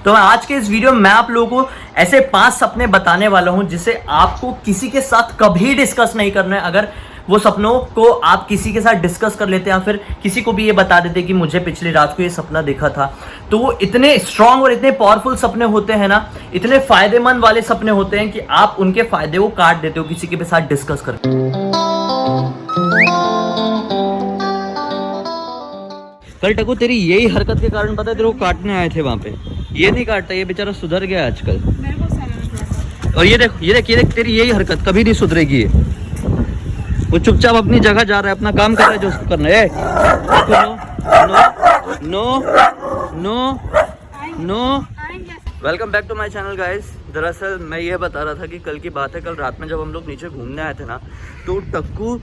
तो मैं आज के इस वीडियो में मैं आप लोगों को ऐसे 5 सपने बताने वाला हूं जिसे आपको किसी के साथ कभी डिस्कस नहीं करना है। अगर वो सपनों को आप किसी के साथ डिस्कस कर लेते हैं या फिर किसी को भी ये बता देते कि मुझे पिछली रात को ये सपना देखा था, तो वो इतने स्ट्रांग और इतने पावरफुल सपने होते हैं ना, इतने फायदेमंद वाले सपने होते हैं कि आप उनके फायदे को काट देते हो किसी के साथ डिस्कस करके। कल टकू तेरी यही हरकत के कारण पता है तेरे को काटने आए थे वहां पे, ये नहीं काटता, ये बेचारा सुधर गया आजकल। और ये देख तेरी यही हरकत कभी नहीं सुधरेगी। वो चुपचाप अपनी जगह जा रहा है, अपना काम कर रहा है जो उसको करना है। No no no no. Welcome back to my channel guys. दरअसल मैं ये बता रहा था कि कल की बात है, कल रात में जब हम लोग नीचे घूमने आए थे ना, तो टक्कू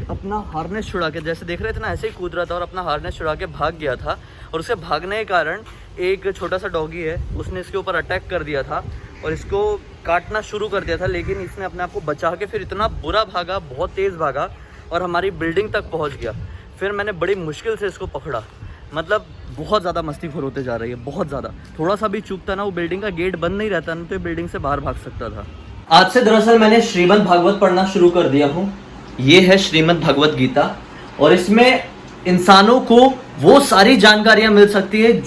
अपना हार्नेस छुड़ा के, जैसे देख रहे थे ना, ऐसे ही कूद रहा था और अपना हार्नेस छुड़ा के भाग गया था। और उसे भागने के कारण एक छोटा सा डॉगी है, उसने इसके ऊपर अटैक कर दिया था और इसको काटना शुरू कर दिया था। लेकिन इसने अपने आप को बचा के फिर इतना बुरा भागा, बहुत तेज़ भागा और हमारी बिल्डिंग तक पहुंच गया। फिर मैंने बड़ी मुश्किल से इसको पकड़ा। मतलब बहुत ज़्यादा मस्तीखोर होते जा रही है, बहुत ज़्यादा। थोड़ा सा भी चूकता ना, वो बिल्डिंग का गेट बंद नहीं रहता ना, तो ये बिल्डिंग से बाहर भाग सकता था। आज से दरअसल मैंने श्रीमद् भागवत पढ़ना शुरू कर दिया हूँ। ये है श्रीमद् भगवत गीता और इसमें इंसानों को वो सारी जानकारियाँ मिल सकती है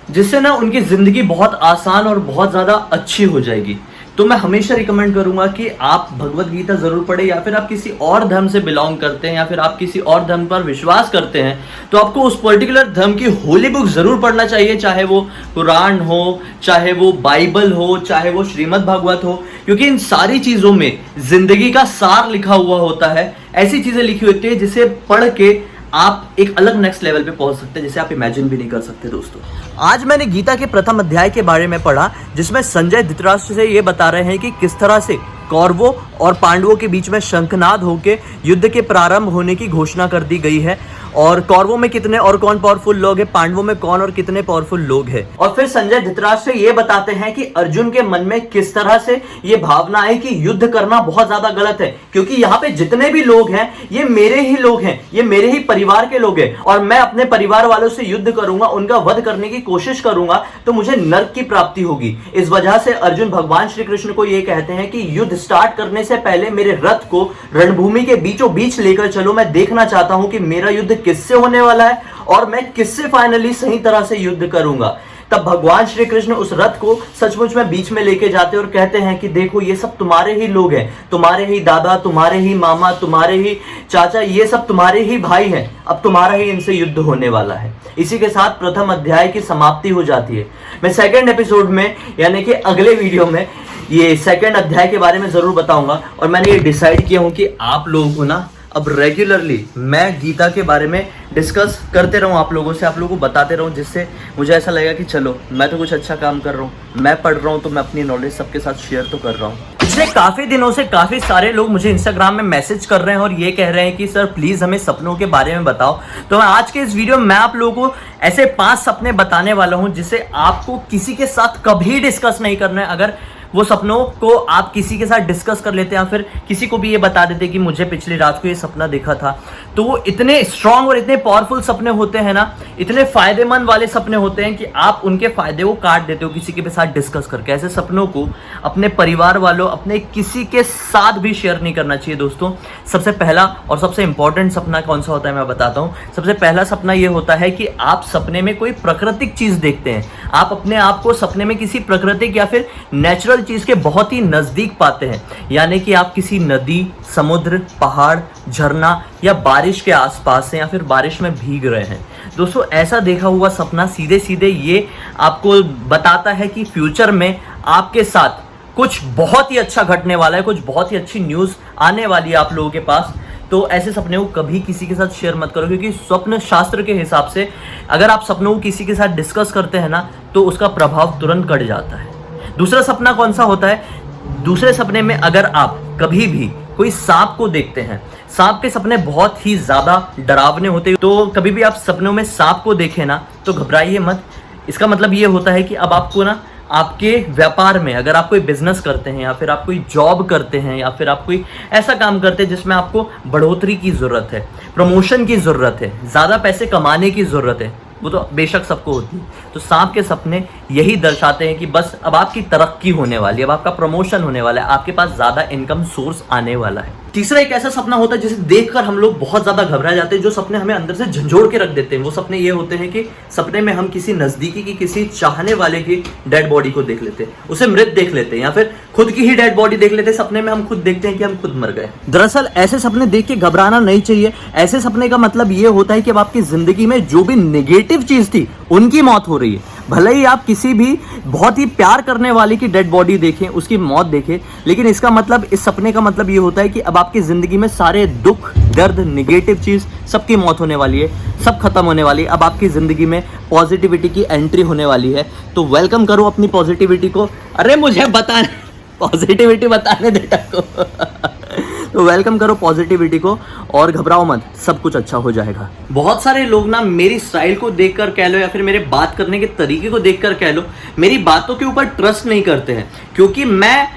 जिससे ना उनकी ज़िंदगी बहुत आसान और बहुत ज़्यादा अच्छी हो जाएगी। तो मैं हमेशा रिकमेंड करूंगा कि आप भगवत गीता ज़रूर पढ़ें, या फिर आप किसी और धर्म से बिलोंग करते हैं या फिर आप किसी और धर्म पर विश्वास करते हैं, तो आपको उस पर्टिकुलर धर्म की होली बुक ज़रूर पढ़ना चाहिए, चाहे वो कुरान हो, चाहे वो बाइबल हो, चाहे वो श्रीमद् भागवत हो, क्योंकि इन सारी चीज़ों में ज़िंदगी का सार लिखा हुआ होता है। ऐसी चीज़ें लिखी होती है जिसे पढ़ के आप एक अलग नेक्स्ट लेवल पे पहुंच सकते हैं, जिसे आप इमेजिन भी नहीं कर सकते। दोस्तों, आज मैंने गीता के प्रथम अध्याय के बारे में पढ़ा, जिसमें संजय धृतराष्ट्र से ये बता रहे हैं कि किस तरह से कौरवों और पांडवों के बीच में शंखनाद होकर युद्ध के प्रारंभ होने की घोषणा कर दी गई है। और कौरवों में कितने और कौन पावरफुल लोग हैं, पांडवों में कौन और कितने पावरफुल लोग हैं। और फिर संजय धृतराष्ट्र ये बताते हैं कि अर्जुन के मन में किस तरह से ये भावना है कि युद्ध करना बहुत ज्यादा गलत है, क्योंकि यहाँ पे जितने भी लोग हैं ये मेरे ही लोग हैं, ये मेरे ही परिवार के लोग हैं, और मैं अपने परिवार वालों से युद्ध करूंगा, उनका वध करने की कोशिश करूंगा, तो मुझे नर्क की प्राप्ति होगी। इस वजह से अर्जुन भगवान श्री कृष्ण को ये कहते हैं कि युद्ध स्टार्ट करने से पहले मेरे रथ को रणभूमि के बीचों बीच लेकर चलो। मैं देखना चाहता हूं कि मेरा युद्ध किससे होने वाला है और मैं किससे फाइनली सही तरह से युद्ध करूंगा। तब भगवान श्री कृष्ण उस रथ को सचमुच में बीच में लेके जाते और कहते हैं कि देखो, ये सब तुम्हारे ही लोग हैं, तुम्हारे ही दादा, तुम्हारे ही मामा, तुम्हारे ही चाचा, ये सब तुम्हारे ही भाई हैं। अब तुम्हारा ही इनसे युद्ध होने वाला है। इसी के साथ प्रथम अध्याय की समाप्ति हो जाती है। मैं सेकेंड एपिसोड में, यानी कि अगले वीडियो में, ये सेकेंड अध्याय के बारे में जरूर बताऊंगा। और मैंने ये डिसाइड किया हूं कि आप लोगों को ना अब रेगुलरली मैं गीता के बारे में डिस्कस करते रहूं आप लोगों से, आप लोगों को बताते रहूं, जिससे मुझे ऐसा लगेगा कि चलो मैं तो कुछ अच्छा काम कर रहा हूं, मैं पढ़ रहा हूं, तो मैं अपनी नॉलेज सबके साथ शेयर तो कर रहा हूं। पिछले काफ़ी दिनों से काफ़ी सारे लोग मुझे इंस्टाग्राम में मैसेज कर रहे हैं और ये कह रहे हैं कि सर प्लीज़ हमें सपनों के बारे में बताओ। तो मैं आज के इस वीडियो में मैं आप लोगों को ऐसे 5 सपने बताने वाला हूँ जिसे आपको किसी के साथ कभी डिस्कस नहीं करना है। अगर वो सपनों को आप किसी के साथ डिस्कस कर लेते हैं या फिर किसी को भी ये बता देते कि मुझे पिछली रात को ये सपना देखा था, तो वो इतने स्ट्रांग और इतने पावरफुल सपने होते हैं ना, इतने फायदेमंद वाले सपने होते हैं कि आप उनके फायदे को काट देते हो किसी के साथ डिस्कस करके। ऐसे सपनों को अपने परिवार वालों, अपने किसी के साथ भी शेयर नहीं करना चाहिए। दोस्तों, सबसे पहला और सबसे इंपॉर्टेंट सपना कौन सा होता है मैं बताता हूँ। सबसे पहला सपना ये होता है कि आप सपने में कोई प्राकृतिक चीज़ देखते हैं। आप अपने आप को सपने में किसी प्राकृतिक या फिर नेचुरल चीज के बहुत ही नजदीक पाते हैं, यानी कि आप किसी नदी, समुद्र, पहाड़, झरना या बारिश के आसपास हैं या फिर बारिश में भीग रहे हैं। दोस्तों, ऐसा देखा हुआ सपना सीधे सीधे ये आपको बताता है कि फ्यूचर में आपके साथ कुछ बहुत ही अच्छा घटने वाला है, कुछ बहुत ही अच्छी न्यूज़ आने वाली है आप लोगों के पास। तो ऐसे सपने को कभी किसी के साथ शेयर मत करो, क्योंकि स्वप्न शास्त्र के हिसाब से अगर आप सपनों को किसी के साथ डिस्कस करते हैं ना, तो उसका प्रभाव तुरंत कट जाता है। दूसरा सपना कौन सा होता है? दूसरे सपने में अगर आप कभी भी कोई सांप को देखते हैं, सांप के सपने बहुत ही ज़्यादा डरावने होते हैं, तो कभी भी आप सपनों में सांप को देखें ना, तो घबराइए मत। इसका मतलब ये होता है कि अब आपको ना आपके व्यापार में, अगर आप कोई बिजनेस करते हैं या फिर आप कोई जॉब करते हैं या फिर आप कोई ऐसा काम करते हैं जिसमें आपको बढ़ोतरी की ज़रूरत है, प्रमोशन की ज़रूरत है, ज़्यादा पैसे कमाने की ज़रूरत है, वो तो बेशक सबको होती है। तो सांप के सपने यही दर्शाते हैं कि बस अब आपकी तरक्की होने वाली है, अब आपका प्रमोशन होने वाला है, आपके पास ज्यादा इनकम सोर्स आने वाला है। तीसरा एक ऐसा सपना होता है जिसे देखकर हम लोग बहुत ज्यादा घबरा जाते हैं, जो सपने हमें अंदर से झंझोड़ के रख देते हैं। वो सपने ये होते हैं कि सपने में हम किसी नजदीकी की, किसी चाहने वाले की डेड बॉडी को देख लेते हैं, उसे मृत देख लेते हैं, या फिर खुद की ही डेड बॉडी देख लेते हैं। सपने में हम खुद देखते हैं कि हम खुद मर गए। दरअसल ऐसे सपने देख के घबराना नहीं चाहिए। ऐसे सपने का मतलब ये होता है कि अब आपकी जिंदगी में जो भी नेगेटिव चीज थी उनकी मौत हो रही है। भले ही आप किसी भी बहुत ही प्यार करने वाले की डेड बॉडी देखें, उसकी मौत देखें, लेकिन इसका मतलब, इस सपने का मतलब ये होता है कि अब आपकी जिंदगी में सारे दुख, दर्द, नेगेटिव चीज सबकी मौत होने वाली है, सब खत्म होने वाली है। अब आपकी जिंदगी में पॉजिटिविटी की एंट्री होने वाली है। तो वेलकम करो अपनी पॉजिटिविटी को। अरे मुझे बताने, पॉजिटिविटी बताने देता को तो वेलकम करो पॉजिटिविटी को और घबराओ मत, सब कुछ अच्छा हो जाएगा। बहुत सारे लोग ना मेरी स्टाइल को देखकर कह लो या फिर मेरे बात करने के तरीके को देखकर कह लो, मेरी बातों के ऊपर ट्रस्ट नहीं करते हैं, क्योंकि मैं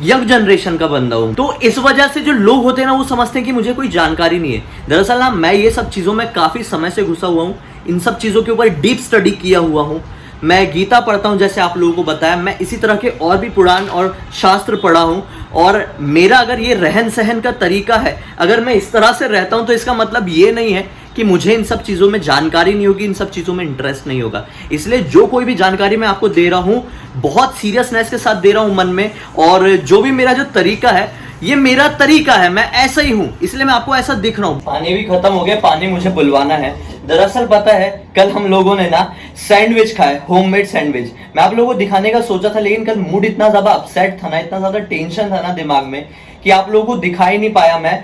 यंग जनरेशन का बंदा हूं। तो इस वजह से जो लोग होते हैं ना, वो समझते हैं कि मुझे कोई जानकारी नहीं है। दरअसल ना मैं ये सब चीजों में काफी समय से घुसा हुआ हूं, इन सब चीजों के ऊपर डीप स्टडी किया हुआ हूं। मैं गीता पढ़ता हूं, जैसे आप लोगों को बताया। मैं इसी तरह के और भी पुराण और शास्त्र पढ़ा हूं, और मेरा अगर ये रहन सहन का तरीका है, अगर मैं इस तरह से रहता हूं, तो इसका मतलब ये नहीं है कि मुझे इन सब चीज़ों में जानकारी नहीं होगी, इन सब चीज़ों में इंटरेस्ट नहीं होगा। इसलिए जो कोई भी जानकारी मैं आपको दे रहा हूं, बहुत सीरियसनेस के साथ दे रहा हूं मन में, और जो भी मेरा जो तरीका है, ये मेरा तरीका है, मैं ऐसा ही हूं, इसलिए मैं आपको ऐसा दिख रहा हूं। पानी भी खत्म हो गया, पानी मुझे बुलवाना है। दरअसल पता है, कल हम लोगों ने ना सैंडविच खाए, होममेड सैंडविच। मैं आप लोगों को दिखाने का सोचा था, लेकिन कल मूड इतना ज्यादा अपसेट था ना, इतना ज्यादा टेंशन था ना दिमाग में, कि आप लोगों को दिखा ही नहीं पाया। मैं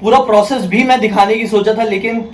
पूरा प्रोसेस भी मैं दिखाने की सोचा था, लेकिन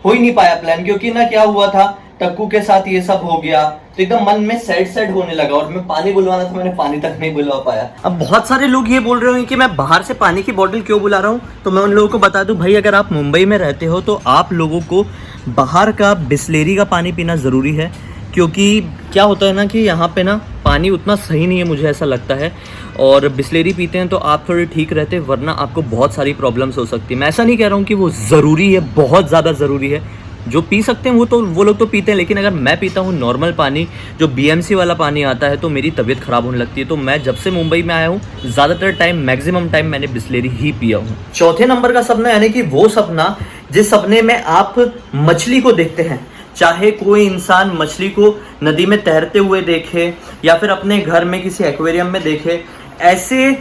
हो ही नहीं पाया प्लान, क्योंकि ना क्या हुआ था, टक्कू के साथ ये सब हो गया, तो एकदम मन में सैड होने लगा, और मैं पानी बुलवाना था, मैंने पानी तक नहीं बुलवा पाया। अब बहुत सारे लोग ये बोल रहे होंगे कि मैं बाहर से पानी की बोतल क्यों बुला रहा हूँ, तो मैं उन लोगों को बता दूं, भाई अगर आप मुंबई में रहते हो तो आप लोगों को बाहर का बिस्लेरी का पानी पीना ज़रूरी है, क्योंकि क्या होता है ना कि यहाँ पे ना पानी उतना सही नहीं है, मुझे ऐसा लगता है, और बिस्लेरी पीते हैं तो आप थोड़े ठीक रहते हैं, वरना आपको बहुत सारी प्रॉब्लम्स हो सकती है। मैं ऐसा नहीं कह रहा हूँ कि वो ज़रूरी है, बहुत ज़्यादा ज़रूरी है, जो पी सकते हैं वो लोग तो पीते हैं, लेकिन अगर मैं पीता हूँ नॉर्मल पानी, जो BMC वाला पानी आता है, तो मेरी तबीयत ख़राब होने लगती है। तो मैं जब से मुंबई में आया हूँ, ज़्यादातर टाइम, मैक्सिमम टाइम मैंने बिस्लेरी ही पिया हूँ। चौथे नंबर का सपना, यानी कि वो सपना जिस सपने में आप मछली को देखते हैं, चाहे कोई इंसान मछली को नदी में तैरते हुए देखे या फिर अपने घर में किसी एक्वेरियम में देखे, ऐसे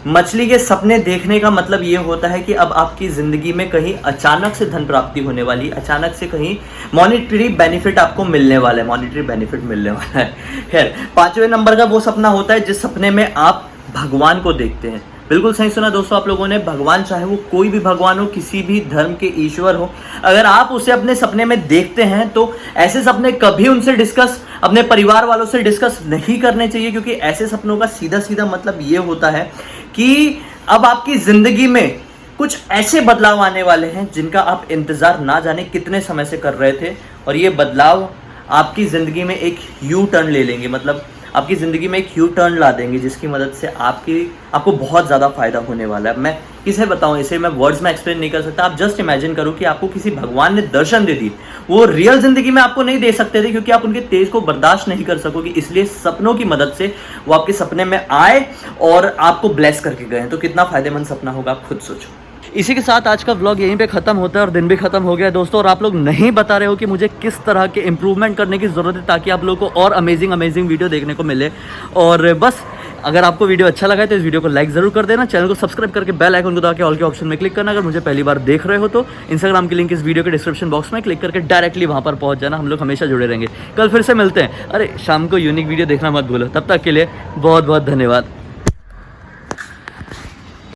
मछली के सपने देखने का मतलब ये होता है कि अब आपकी जिंदगी में कहीं अचानक से धन प्राप्ति होने वाली, अचानक से कहीं मॉनेटरी बेनिफिट आपको मिलने वाला है, मॉनेटरी बेनिफिट मिलने वाला है। खैर, पांचवें नंबर का वो सपना होता है जिस सपने में आप भगवान को देखते हैं। बिल्कुल सही सुना दोस्तों आप लोगों ने, भगवान, चाहे वो कोई भी भगवान हो, किसी भी धर्म के ईश्वर हो, अगर आप उसे अपने सपने में देखते हैं तो ऐसे सपने कभी उनसे डिस्कस, अपने परिवार वालों से डिस्कस नहीं करने चाहिए, क्योंकि ऐसे सपनों का सीधा सीधा मतलब ये होता है कि अब आपकी जिंदगी में कुछ ऐसे बदलाव आने वाले हैं जिनका आप इंतजार ना जाने कितने समय से कर रहे थे, और ये बदलाव आपकी जिंदगी में एक यू टर्न ले लेंगे, मतलब आपकी ज़िंदगी में एक यू टर्न ला देंगे, जिसकी मदद से आपको बहुत ज़्यादा फायदा होने वाला है। मैं किसे बताऊं, इसे मैं वर्ड्स में एक्सप्लेन नहीं कर सकता। आप जस्ट इमेजिन करो कि आपको किसी भगवान ने दर्शन दे दी, वो रियल ज़िंदगी में आपको नहीं दे सकते थे, क्योंकि आप उनके तेज को बर्दाश्त नहीं कर सकोगे, इसलिए सपनों की मदद से वो आपके सपने में आए और आपको ब्लेस करके गए। तो कितना फायदेमंद सपना होगा, आप खुद सोचो। इसी के साथ आज का व्लॉग यहीं पे ख़त्म होता है और दिन भी ख़त्म हो गया दोस्तों। और आप लोग नहीं बता रहे हो कि मुझे किस तरह के इम्प्रूवमेंट करने की ज़रूरत है, ताकि आप लोगों को और अमेजिंग वीडियो देखने को मिले। और बस अगर आपको वीडियो अच्छा लगा है तो इस वीडियो को लाइक ज़रूर कर देना, चैनल को सब्सक्राइब करके बेल आइकन को दबा के ऑल के ऑप्शन में क्लिक करना। अगर मुझे पहली बार देख रहे हो तो इंस्टाग्राम की लिंक इस वीडियो के डिस्क्रिप्शन बॉक्स में क्लिक करके डायरेक्टली वहाँ पर पहुँच जाना। हम लोग हमेशा जुड़े रहेंगे। कल फिर से मिलते हैं। अरे शाम को यूनिक वीडियो देखना मत भूलो। तब तक के लिए बहुत बहुत धन्यवाद।